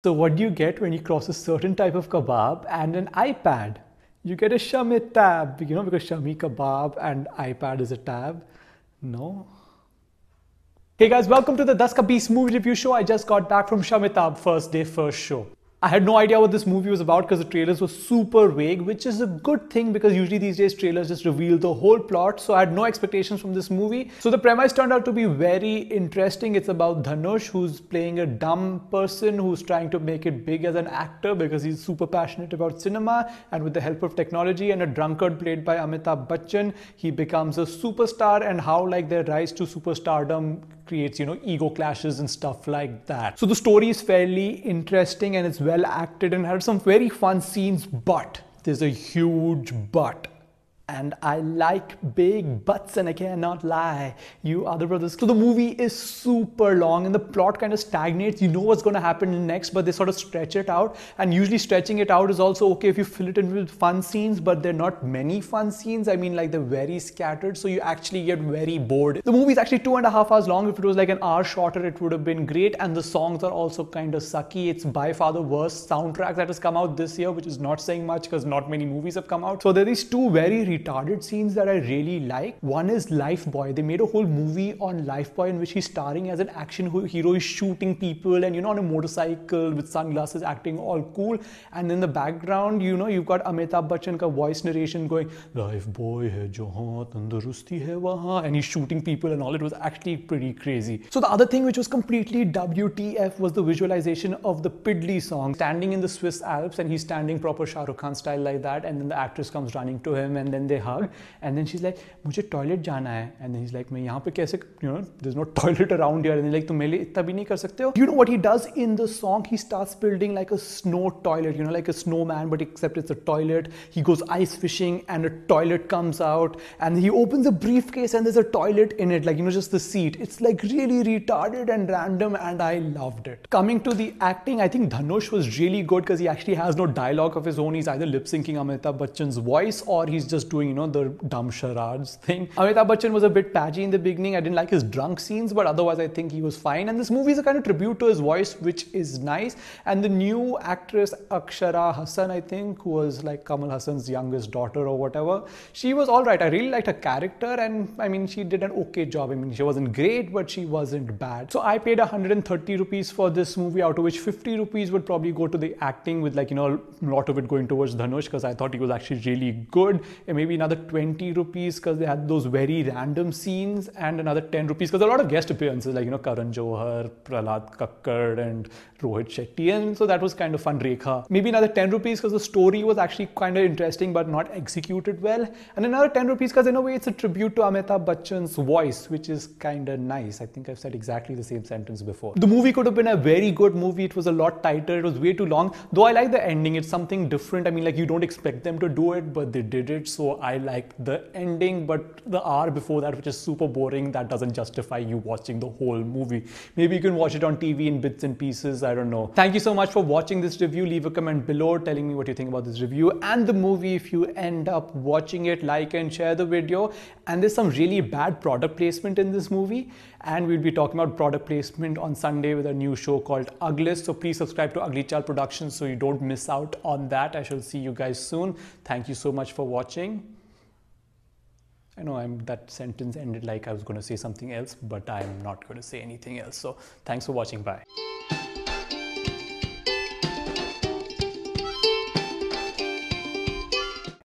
So what do you get when you cross a certain type of kebab and an iPad? You get a Shami tab, because Shami kebab and iPad is a tab. No? Hey guys, welcome to the Das Ka Beast movie review show. I just got back from Shamitab, first day, first show. I had no idea what this movie was about because the trailers were super vague, which is a good thing because usually these days trailers just reveal the whole plot. So I had no expectations from this movie. So the premise turned out to be very interesting. It's about Dhanush, who's playing a dumb person who's trying to make it big as an actor because he's super passionate about cinema, and with the help of technology and a drunkard played by Amitabh Bachchan, he becomes a superstar, and how like their rise to superstardom creates, ego clashes and stuff like that. So the story is fairly interesting and it's well acted and had some very fun scenes, but there's a huge but. And I like big butts and I cannot lie. You other brothers. So the movie is super long and the plot kind of stagnates. You know what's going to happen next, but they sort of stretch it out. And usually stretching it out is also okay if you fill it in with fun scenes, but they're not many fun scenes. I mean, like they're very scattered, so you actually get very bored. The movie is actually 2.5 hours long. If it was like an hour shorter, it would have been great. And the songs are also kind of sucky. It's by far the worst soundtrack that has come out this year, which is not saying much because not many movies have come out. So there are these two very retarded scenes that I really like. One is Lifebuoy. They made a whole movie on Lifebuoy in which he's starring as an action hero. He's shooting people and on a motorcycle with sunglasses, acting all cool. And in the background, you've got Amitabh Bachchan ka voice narration going, Lifebuoy hai jahan tandurusti hai wahan, and he's shooting people and all. It was actually pretty crazy. So the other thing which was completely WTF was the visualization of the Piddly song, standing in the Swiss Alps, and he's standing proper Shah Rukh Khan style like that, and then the actress comes running to him and then they hug. And then she's like, मुझे toilet जाना है. And then he's like, मैं यहाँ पे कैसे, there's no toilet around here. And then like, तुम मेरे लिए इतना भी नहीं कर सकते हो. You know what he does in the song? He starts building like a snow toilet, like a snowman, but except it's a toilet. He goes ice fishing and a toilet comes out, and he opens a briefcase and there's a toilet in it, like, just the seat. It's like really retarded and random, and I loved it. Coming to the acting, I think Dhanush was really good because he actually has no dialogue of his own. He's either lip syncing Amitabh Bachchan's voice or he's just doing, the dumb charades thing. Amitabh Bachchan was a bit patchy in the beginning. I didn't like his drunk scenes, but otherwise I think he was fine. And this movie is a kind of tribute to his voice, which is nice. And the new actress Akshara Hassan, I think, who was like Kamal Hassan's youngest daughter or whatever, she was all right. I really liked her character, and I mean, she did an okay job. I mean, she wasn't great, but she wasn't bad. So I paid 130 rupees for this movie, out of which 50 rupees would probably go to the acting, with like, a lot of it going towards Dhanush because I thought he was actually really good, and maybe another 20 rupees because they had those very random scenes, and another 10 rupees because a lot of guest appearances like, Karan Johar, Prahlad Kakkad and Rohit Shetty, and so that was kind of fun. Rekha. Maybe another 10 rupees because the story was actually kind of interesting but not executed well, and another 10 rupees because in a way it's a tribute to Amitabh Bachchan's voice, which is kind of nice. I think I've said exactly the same sentence before. The movie could have been a very good movie. It was a lot tighter. It was way too long, though I like the ending. It's something different. I mean, like, you don't expect them to do it, but they did it, so I liked the ending. But the hour before that, which is super boring, that doesn't justify you watching the whole movie. Maybe you can watch it on TV in bits and pieces. I don't know. Thank you so much for watching this review. Leave a comment below telling me what you think about this review and the movie. If you end up watching it, like and share the video. And there's some really bad product placement in this movie, and we'll be talking about product placement on Sunday with a new show called Uglist. So please subscribe to Ugly Child Productions so you don't miss out on that. I shall see you guys soon. Thank you so much for watching. I know that sentence ended like I was going to say something else, but I'm not going to say anything else. So thanks for watching. Bye.